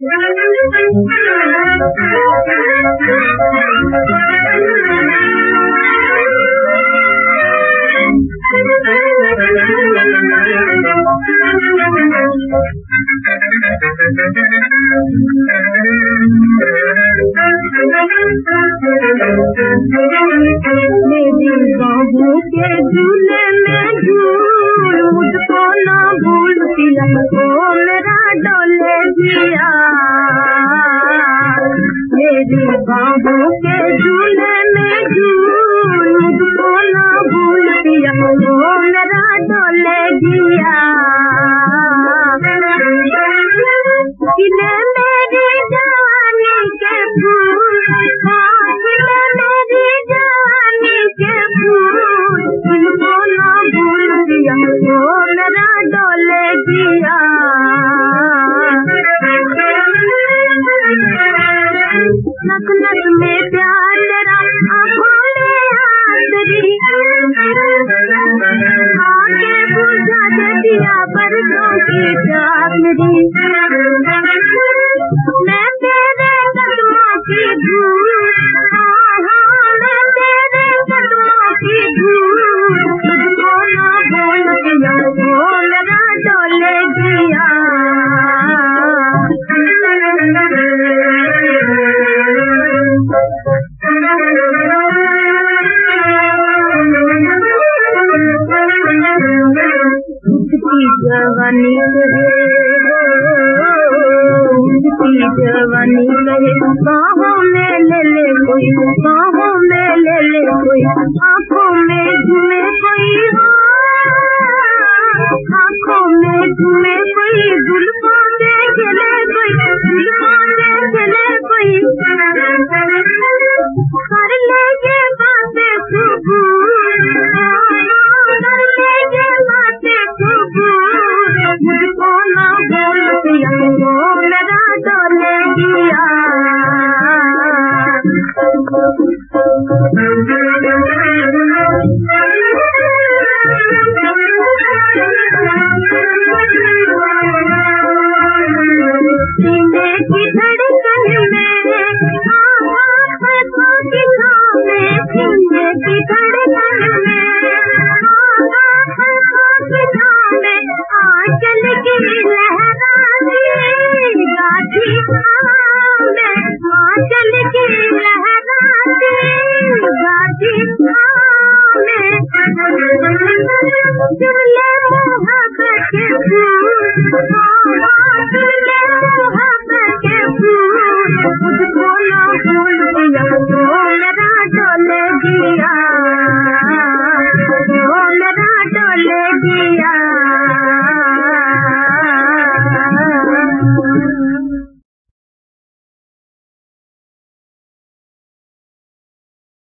मेरी बाहों के झूले में झूल मुझको ना भूल पिया, ओ मेरा डोले जिया। मेरी बाहों के झूले में झूल मुझको ना भूल पिया, ओ मेरा डोले जिया। खिले मेरी जवानी के फूल, खिले मेरी जवानी के फूल, तुमको ना भूल दिया, ओ मेरा डोले जिया। नक नक में प्यार तेरा, आँखों में आंसरी, आगे बुझा दे दिया बरसों की प्यास मेरी। मैं तेरे कदमों की धूल, मैं तेरे कदमों की धूल, तुझको ना भूल दिया, ओ मेरा डोले जिया। जवानी जवानी कहे बाहों में ले ले कोई, बाहों में ले ले कोई, आँखों में झूमे कोई, आँखों में झूमे कोई, जुल्फों में चले कोई, जुल्फों में चले कोई, कर लेंगे बातें कबूल, कर लेंगे बातें कबूल, मुझको ना बोल दिया, ओ मेरा डोले जिया। सीने की धड़कन में, आँखों की छाँव में, सीने की धड़कन में, आँखों की छाँव में, आंचल की लहराती गाठी हवा में, आंचल की लहराती गाठी हवा में, चुले मोहब्बत के फूल,